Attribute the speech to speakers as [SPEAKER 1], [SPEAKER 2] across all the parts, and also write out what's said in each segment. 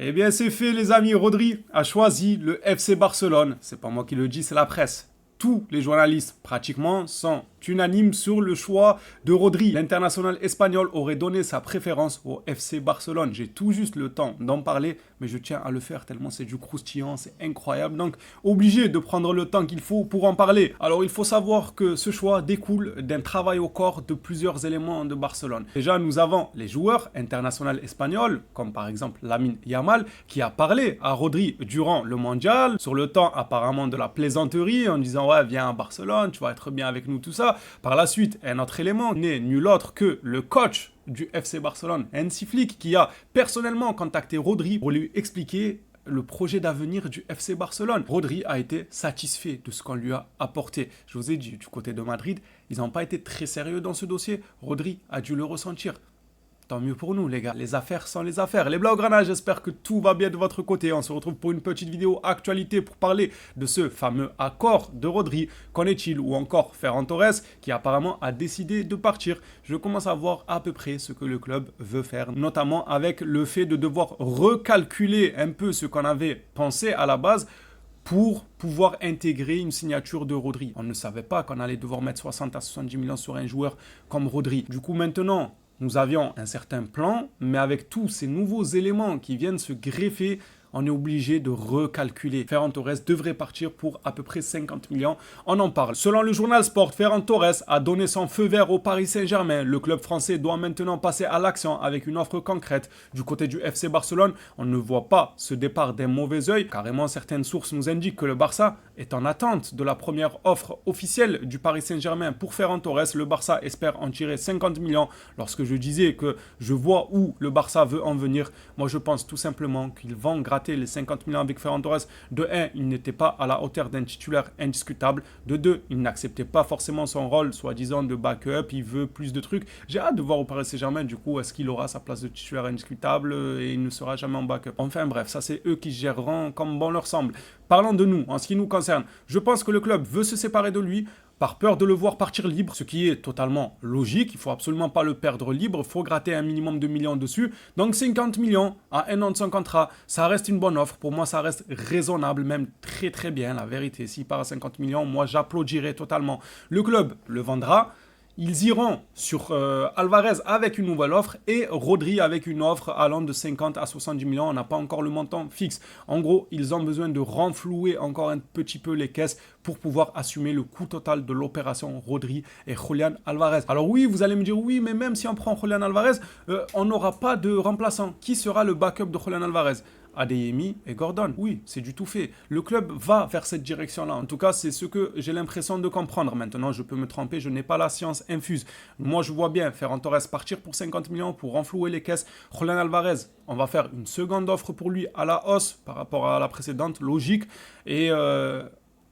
[SPEAKER 1] Eh bien, c'est fait, les amis. Rodri a choisi le FC Barcelone. C'est pas moi qui le dis, c'est la presse. Tous les journalistes, pratiquement, sont unanimes sur le choix de Rodri. L'international espagnol aurait donné sa préférence au FC Barcelone. J'ai tout juste le temps d'en parler, mais je tiens à le faire tellement c'est du croustillant, c'est incroyable. Donc, obligé de prendre le temps qu'il faut pour en parler. Alors, il faut savoir que ce choix découle d'un travail au corps de plusieurs éléments de Barcelone. Déjà, nous avons les joueurs internationaux espagnols, comme par exemple Lamine Yamal, qui a parlé à Rodri durant le mondial, sur le temps apparemment de la plaisanterie, en disant « Ouais, viens à Barcelone, tu vas être bien avec nous, tout ça ». Par la suite, un autre élément n'est nul autre que le coach du FC Barcelone, Hansi Flick, qui a personnellement contacté Rodri pour lui expliquer le projet d'avenir du FC Barcelone. Rodri a été satisfait de ce qu'on lui a apporté. Je vous ai dit, du côté de Madrid, ils n'ont pas été très sérieux dans ce dossier. Rodri a dû le ressentir. Tant mieux pour nous, les gars. Les affaires sont les affaires. Les Blaugrana, j'espère que tout va bien de votre côté. On se retrouve pour une petite vidéo actualité pour parler de ce fameux accord de Rodri. Qu'en est-il? Ou encore Ferran Torres, qui apparemment a décidé de partir. Je commence à voir à peu près ce que le club veut faire, notamment avec le fait de devoir recalculer un peu ce qu'on avait pensé à la base pour pouvoir intégrer une signature de Rodri. On ne savait pas qu'on allait devoir mettre 60 à 70 millions sur un joueur comme Rodri. Du coup, maintenant, nous avions un certain plan, mais avec tous ces nouveaux éléments qui viennent se greffer, on est obligé de recalculer. Ferran Torres devrait partir pour à peu près 50 millions. On en parle. Selon le journal Sport, Ferran Torres a donné son feu vert au Paris Saint-Germain. Le club français doit maintenant passer à l'action avec une offre concrète. Du côté du FC Barcelone, on ne voit pas ce départ d'un mauvais œil. Carrément, certaines sources nous indiquent que le Barça est en attente de la première offre officielle du Paris Saint-Germain pour Ferran Torres. Le Barça espère en tirer 50 millions. Lorsque je disais que je vois où le Barça veut en venir, moi je pense tout simplement qu'ils vont gratter les 50 millions avec Ferran Torres. De 1, il n'était pas à la hauteur d'un titulaire indiscutable. De 2, il n'acceptait pas forcément son rôle, soi-disant de backup. Il veut plus de trucs. J'ai hâte de voir au Paris Saint-Germain, du coup, est-ce qu'il aura sa place de titulaire indiscutable et il ne sera jamais en backup. Enfin bref, ça c'est eux qui géreront comme bon leur semble. Parlons de nous, en ce qui nous concerne. Je pense que le club veut se séparer de lui par peur de le voir partir libre, ce qui est totalement logique. Il ne faut absolument pas le perdre libre, il faut gratter un minimum de millions dessus. Donc 50 millions à un an de son contrat, ça reste une bonne offre. Pour moi, ça reste raisonnable, même très très bien, la vérité. S'il part à 50 millions, moi j'applaudirais totalement. Le club le vendra. Ils iront sur Alvarez avec une nouvelle offre et Rodri avec une offre allant de 50 à 70 millions. On n'a pas encore le montant fixe. En gros, ils ont besoin de renflouer encore un petit peu les caisses pour pouvoir assumer le coût total de l'opération Rodri et Julián Alvarez. Alors oui, vous allez me dire, oui, mais même si on prend Julián Alvarez, on n'aura pas de remplaçant. Qui sera le backup de Julián Alvarez? Adeyemi et Gordon. Oui, c'est du tout fait. Le club va vers cette direction-là. En tout cas, c'est ce que j'ai l'impression de comprendre. Maintenant, je peux me tromper, je n'ai pas la science infuse. Moi, je vois bien Ferran Torres partir pour 50 millions pour renflouer les caisses. Julián Alvarez, on va faire une seconde offre pour lui à la hausse par rapport à la précédente, logique. Et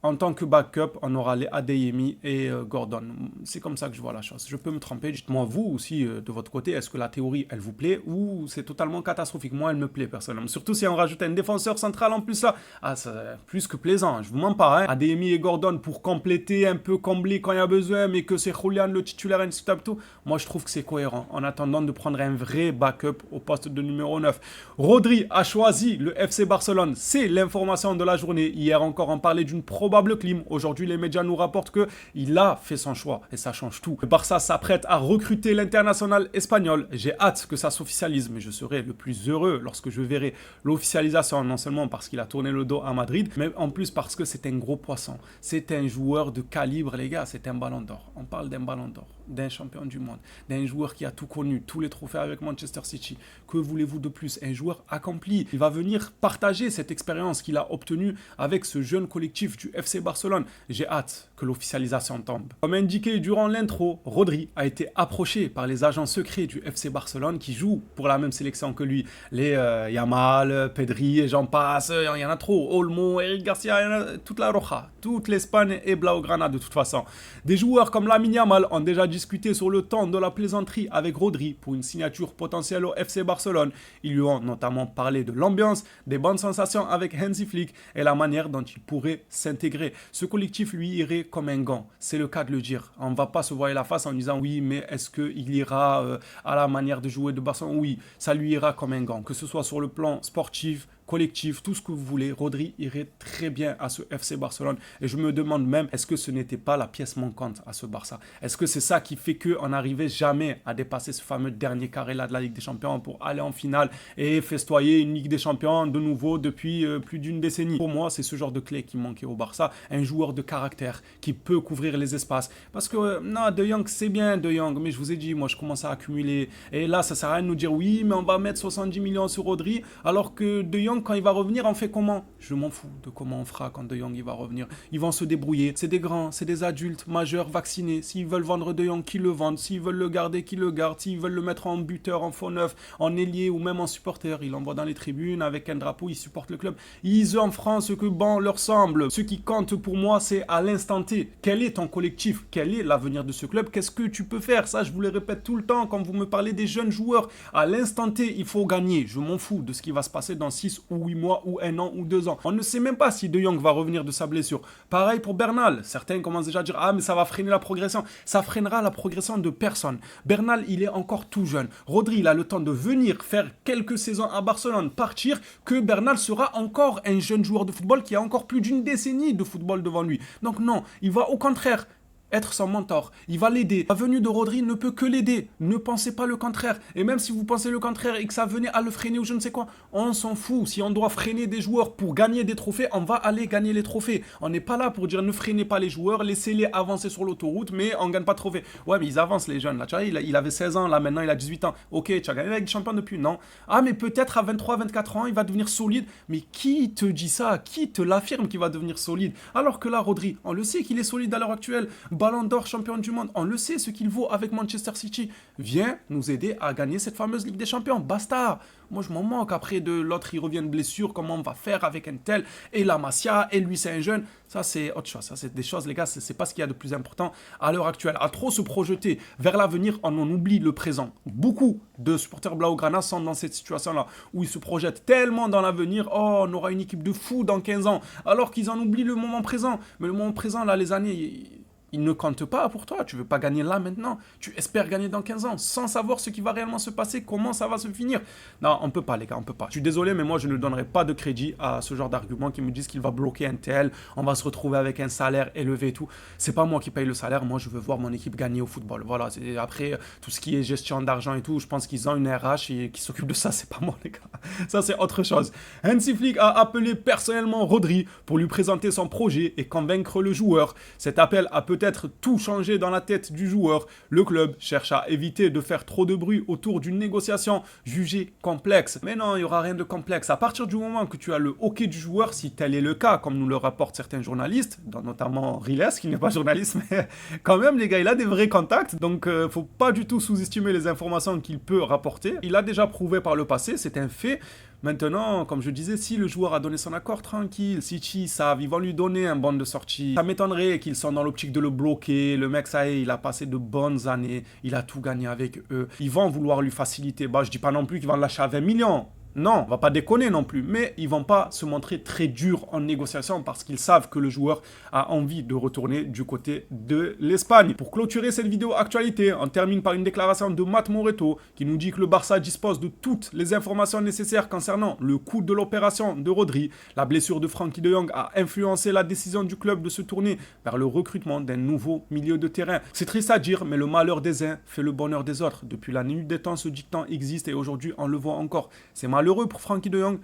[SPEAKER 1] en tant que backup, on aura les Adeyemi et Gordon. C'est comme ça que je vois la chose. Je peux me tromper. Dites-moi vous aussi, de votre côté, est-ce que la théorie, elle vous plaît ou c'est totalement catastrophique? Moi, elle me plaît personnellement. Surtout si on rajoute un défenseur central en plus là. Ah, c'est plus que plaisant. Je vous mens pas. Hein. Adeyemi et Gordon pour compléter, un peu combler quand il y a besoin, mais que c'est Julián le titulaire indiscutable tout. Moi, je trouve que c'est cohérent. En attendant de prendre un vrai backup au poste de numéro 9. Rodri a choisi le FC Barcelone. C'est l'information de la journée. Hier encore, on parlait d'une probable clim. Aujourd'hui, les médias nous rapportent qu'il a fait son choix et ça change tout. Le Barça s'apprête à recruter l'international espagnol. J'ai hâte que ça s'officialise, mais je serai le plus heureux lorsque je verrai l'officialisation, non seulement parce qu'il a tourné le dos à Madrid, mais en plus parce que c'est un gros poisson. C'est un joueur de calibre, les gars, c'est un ballon d'or. On parle d'un ballon d'or, d'un champion du monde, d'un joueur qui a tout connu, tous les trophées avec Manchester City. Que voulez-vous de plus? Un joueur accompli. Il va venir partager cette expérience qu'il a obtenue avec ce jeune collectif du FC Barcelone. J'ai hâte que l'officialisation tombe. Comme indiqué durant l'intro, Rodri a été approché par les agents secrets du FC Barcelone qui jouent pour la même sélection que lui. Les Yamal, Pedri et j'en passe, il y en a trop. Olmo, Eric Garcia, toute la Roja, toute l'Espagne et Blaugrana de toute façon. Des joueurs comme Lamine Yamal ont déjà dit discuté sur le temps de la plaisanterie avec Rodri pour une signature potentielle au FC Barcelone. Ils lui ont notamment parlé de l'ambiance, des bonnes sensations avec Hansi Flick et la manière dont il pourrait s'intégrer. Ce collectif lui irait comme un gant, c'est le cas de le dire. On ne va pas se voiler la face en disant oui, mais est-ce qu'il ira à la manière de jouer de Barcelone? Oui, ça lui ira comme un gant, que ce soit sur le plan sportif, collectif, tout ce que vous voulez. Rodri irait très bien à ce FC Barcelone et je me demande même, est-ce que ce n'était pas la pièce manquante à ce Barça? Est-ce que c'est ça qui fait qu'on n'arrivait jamais à dépasser ce fameux dernier carré-là de la Ligue des Champions pour aller en finale et festoyer une Ligue des Champions de nouveau depuis plus d'une décennie? Pour moi, c'est ce genre de clé qui manquait au Barça, un joueur de caractère qui peut couvrir les espaces. Parce que, non, De Jong, c'est bien De Jong, mais je vous ai dit, moi, je commence à accumuler. Et là, ça sert à rien de nous dire, oui, mais on va mettre 70 millions sur Rodri, alors que De Jong, quand il va revenir, on fait comment? Je m'en fous de comment on fera quand De Jong il va revenir. Ils vont se débrouiller. C'est des grands, c'est des adultes majeurs vaccinés. S'ils veulent vendre De Jong, qu'ils le vendent. S'ils veulent le garder, qu'ils le gardent. S'ils veulent le mettre en buteur, en faux neuf, en ailier ou même en supporter, ils l'envoient dans les tribunes avec un drapeau, ils supportent le club. Ils en feront ce que bon leur semble. Ce qui compte pour moi, c'est à l'instant T. Quel est ton collectif? Quel est l'avenir de ce club? Qu'est-ce que tu peux faire? Ça, je vous le répète tout le temps quand vous me parlez des jeunes joueurs. À l'instant T, il faut gagner. Je m'en fous de ce qui va se passer dans 6 ou 8 mois ou 1 an ou 2 ans. On ne sait même pas si De Jong va revenir de sa blessure. Pareil pour Bernal. Certains commencent déjà à dire ah mais ça va freiner la progression. Ça freinera la progression de personne. Bernal, il est encore tout jeune. Rodri, il a le temps de venir faire quelques saisons à Barcelone, partir, que Bernal sera encore un jeune joueur de football qui a encore plus d'une décennie de football devant lui. Donc non, il va au contraire être son mentor, il va l'aider. La venue de Rodri ne peut que l'aider. Ne pensez pas le contraire. Et même si vous pensez le contraire et que ça venait à le freiner ou je ne sais quoi, on s'en fout. Si on doit freiner des joueurs pour gagner des trophées, on va aller gagner les trophées. On n'est pas là pour dire ne freinez pas les joueurs, laissez-les avancer sur l'autoroute, mais on ne gagne pas de trophées. Ouais, mais ils avancent les jeunes. Là, tu vois, il avait 16 ans, là maintenant il a 18 ans. Ok, tu as gagné la Ligue des Champions depuis? Non. Ah, mais peut-être à 23, 24 ans, il va devenir solide. Mais qui te dit ça? Qui te l'affirme qu'il va devenir solide? Alors que là, Rodri, on le sait qu'il est solide à l'heure actuelle. Ballon d'or, champion du monde, on le sait ce qu'il vaut avec Manchester City. Viens nous aider à gagner cette fameuse Ligue des Champions. Basta. Moi, je m'en manque après de l'autre, il revient de blessure. Comment on va faire avec un tel? Et la Masia, et lui, c'est un jeune. Ça, c'est autre chose. Ça, c'est des choses, les gars, c'est pas ce qu'il y a de plus important à l'heure actuelle. À trop se projeter vers l'avenir, on en oublie le présent. Beaucoup de supporters Blaugrana sont dans cette situation-là, où ils se projettent tellement dans l'avenir. Oh, on aura une équipe de fous dans 15 ans. Alors qu'ils en oublient le moment présent. Mais le moment présent, là, les années... il ne compte pas pour toi, tu ne veux pas gagner là maintenant, tu espères gagner dans 15 ans, sans savoir ce qui va réellement se passer, comment ça va se finir. Non, on ne peut pas les gars, on ne peut pas. Je suis désolé, mais moi je ne donnerai pas de crédit à ce genre d'arguments qui me disent qu'il va bloquer un tel, on va se retrouver avec un salaire élevé et tout. C'est pas moi qui paye le salaire, moi je veux voir mon équipe gagner au football. Voilà, après tout ce qui est gestion d'argent et tout, je pense qu'ils ont une RH qui s'occupe de ça, c'est pas moi les gars. Ça c'est autre chose. Hansi Flick a appelé personnellement Rodri pour lui présenter son projet et convaincre le joueur. Cet appel a peut-être tout changé dans la tête du joueur. Le club cherche à éviter de faire trop de bruit autour d'une négociation jugée complexe. Mais non, il n'y aura rien de complexe. À partir du moment que tu as le OK du joueur, si tel est le cas, comme nous le rapportent certains journalistes, notamment Riles, qui n'est pas journaliste, mais quand même, les gars, il a des vrais contacts. Donc, faut pas du tout sous-estimer les informations qu'il peut rapporter. Il a déjà prouvé par le passé, c'est un fait. Maintenant, comme je disais, si le joueur a donné son accord, tranquille, City savent, ils vont lui donner un bon de sortie. Ça m'étonnerait qu'ils sont dans l'optique de le bloquer. Le mec, ça y est, il a passé de bonnes années, il a tout gagné avec eux. Ils vont vouloir lui faciliter. Bah, je dis pas non plus qu'ils vont le lâcher à 20 millions. Non, on va pas déconner non plus, mais ils vont pas se montrer très durs en négociation parce qu'ils savent que le joueur a envie de retourner du côté de l'Espagne. Pour clôturer cette vidéo actualité, on termine par une déclaration de Matt Moretto qui nous dit que le Barça dispose de toutes les informations nécessaires concernant le coût de l'opération de Rodri. La blessure de Frenkie de Jong a influencé la décision du club de se tourner vers le recrutement d'un nouveau milieu de terrain. C'est triste à dire, mais le malheur des uns fait le bonheur des autres. Depuis la nuit des temps, ce dicton existe et aujourd'hui on le voit encore. C'est malheureux pour Frenkie de Jong,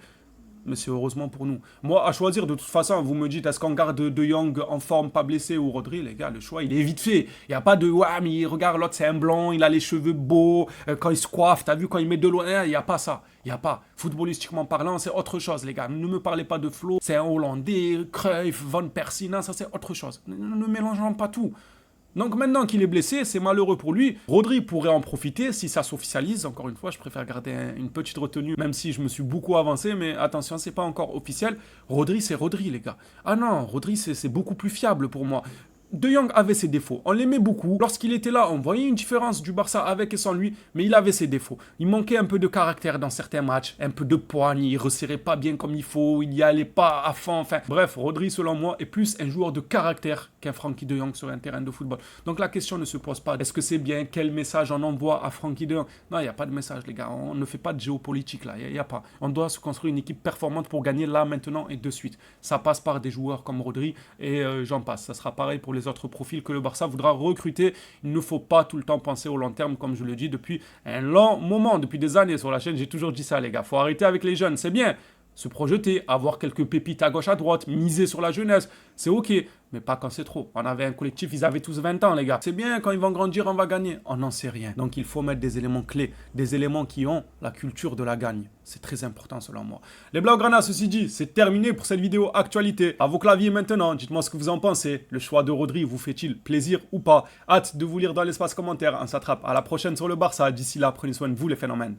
[SPEAKER 1] mais c'est heureusement pour nous. Moi, à choisir, de toute façon, vous me dites, est-ce qu'on garde De Jong en forme, pas blessé, ou Rodri? Les gars, le choix, il est vite fait. Il n'y a pas de, ouais, mais regarde, l'autre, c'est un blanc, il a les cheveux beaux, quand il se coiffe, t'as vu, quand il met de l'eau, il n'y a pas ça. Il n'y a pas. Footballistiquement parlant, c'est autre chose, les gars. Ne me parlez pas de Flo, c'est un Hollandais, Cruyff, Van Persie, non, ça, c'est autre chose. Ne mélangeons pas tout. Donc maintenant qu'il est blessé, c'est malheureux pour lui. Rodri pourrait en profiter si ça s'officialise. Encore une fois, je préfère garder une petite retenue, même si je me suis beaucoup avancé. Mais attention, c'est pas encore officiel. Rodri, c'est Rodri, les gars. Ah non, Rodri, c'est beaucoup plus fiable pour moi. De Jong avait ses défauts. On l'aimait beaucoup. Lorsqu'il était là, on voyait une différence du Barça avec et sans lui, mais il avait ses défauts. Il manquait un peu de caractère dans certains matchs, un peu de poigne, il resserrait pas bien comme il faut, il y allait pas à fond. Enfin, bref, Rodri, selon moi, est plus un joueur de caractère qu'un Frenkie de Jong sur un terrain de football. Donc la question ne se pose pas. Est-ce que c'est bien? Quel message on envoie à Frenkie de Jong? Non, il n'y a pas de message, les gars. On ne fait pas de géopolitique là. Il n'y a pas. On doit se construire une équipe performante pour gagner là, maintenant et de suite. Ça passe par des joueurs comme Rodri et j'en passe. Ça sera pareil pour les autres profils que le Barça voudra recruter. Il ne faut pas tout le temps penser au long terme, comme je le dis depuis un long moment, depuis des années sur la chaîne. J'ai toujours dit ça, les gars. Faut arrêter avec les jeunes. C'est bien. Se projeter, avoir quelques pépites à gauche à droite, miser sur la jeunesse, c'est ok, mais pas quand c'est trop. On avait un collectif, ils avaient tous 20 ans, les gars. C'est bien, quand ils vont grandir, on va gagner. On n'en sait rien. Donc il faut mettre des éléments clés, des éléments qui ont la culture de la gagne. C'est très important selon moi. Les Blaugrana, ceci dit, c'est terminé pour cette vidéo actualité. À vos claviers maintenant, dites-moi ce que vous en pensez. Le choix de Rodri vous fait-il plaisir ou pas? Hâte de vous lire dans l'espace commentaire. On s'attrape à la prochaine sur le Barça. D'ici là, prenez soin de vous les phénomènes.